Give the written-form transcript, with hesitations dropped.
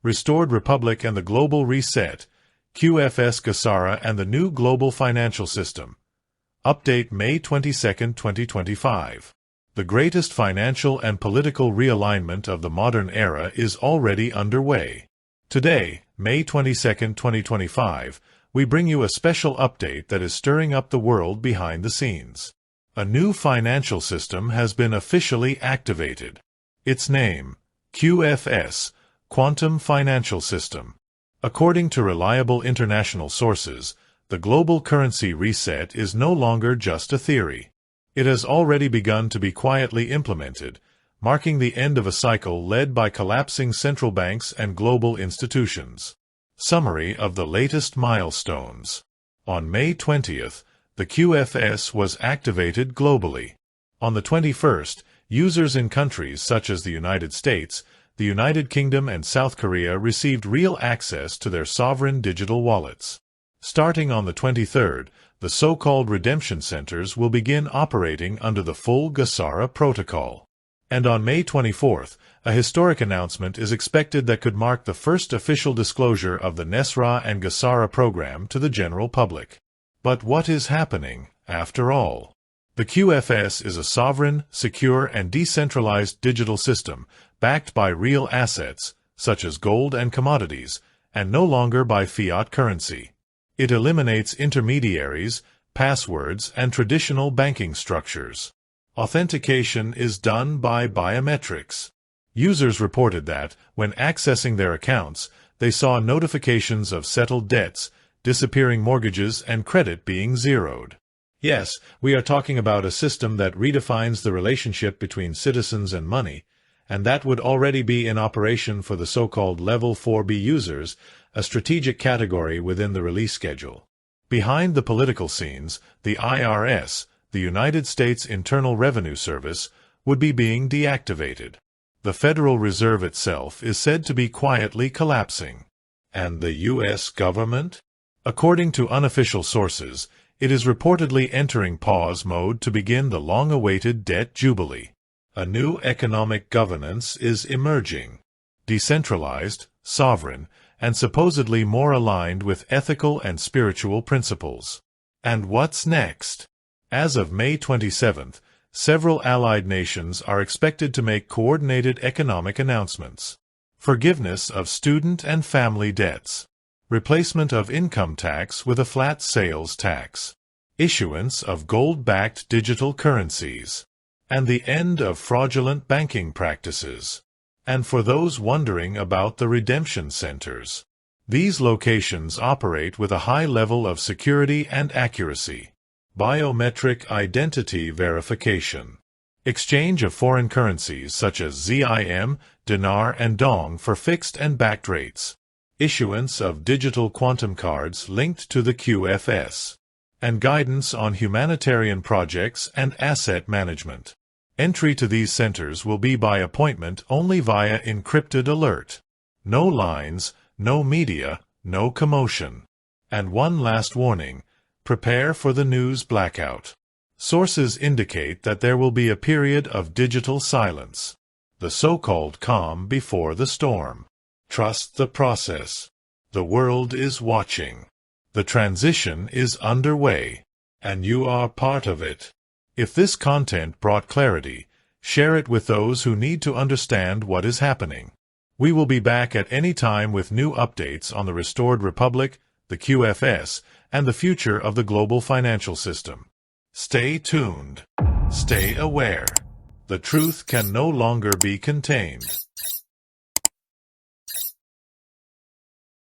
Restored Republic and the Global Reset, QFS-GESARA and the New Global Financial System. Update May 22, 2025. The greatest financial and political realignment of the modern era is already underway. Today, May 22, 2025, we bring you a special update that is stirring up the world behind the scenes. A new financial system has been officially activated. Its name, QFS, Quantum Financial System. According to reliable international sources, the global currency reset is no longer just a theory. It has already begun to be quietly implemented, marking the end of a cycle led by collapsing central banks and global institutions. Summary of the latest milestones. On May 20th, the QFS was activated globally. On the 21st, users in countries such as the United States, the United Kingdom and South Korea received real access to their sovereign digital wallets. Starting on the 23rd, the so-called redemption centers will begin operating under the full GESARA protocol. And on May 24th, a historic announcement is expected that could mark the first official disclosure of the NESARA and GESARA program to the general public. But what is happening, after all? The QFS is a sovereign, secure, and decentralized digital system backed by real assets, such as gold and commodities, and no longer by fiat currency. It eliminates intermediaries, passwords, and traditional banking structures. Authentication is done by biometrics. Users reported that, when accessing their accounts, they saw notifications of settled debts, disappearing mortgages, and credit being zeroed. Yes, we are talking about a system that redefines the relationship between citizens and money, and that would already be in operation for the so-called Level 4B users, a strategic category within the release schedule. Behind the political scenes, the IRS, the United States Internal Revenue Service, would be being deactivated. The Federal Reserve itself is said to be quietly collapsing. And the U.S. government? According to unofficial sources, it is reportedly entering pause mode to begin the long-awaited debt jubilee. A new economic governance is emerging. Decentralized, sovereign, and supposedly more aligned with ethical and spiritual principles. And what's next? As of May 27th, several allied nations are expected to make coordinated economic announcements. Forgiveness of student and family debts. Replacement of income tax with a flat sales tax. Issuance of gold-backed digital currencies. And the end of fraudulent banking practices. And for those wondering about the redemption centers, these locations operate with a high level of security and accuracy. Biometric identity verification. Exchange of foreign currencies such as ZIM, Dinar, and Dong for fixed and backed rates. Issuance of digital quantum cards linked to the QFS. And guidance on humanitarian projects and asset management. Entry to these centers will be by appointment only via encrypted alert. No lines, no media, no commotion. And one last warning, prepare for the news blackout. Sources indicate that there will be a period of digital silence. The so-called calm before the storm. Trust the process. The world is watching. The transition is underway, and you are part of it. If this content brought clarity, share it with those who need to understand what is happening. We will be back at any time with new updates on the Restored Republic, the QFS, and the future of the global financial system. Stay tuned. Stay aware. The truth can no longer be contained.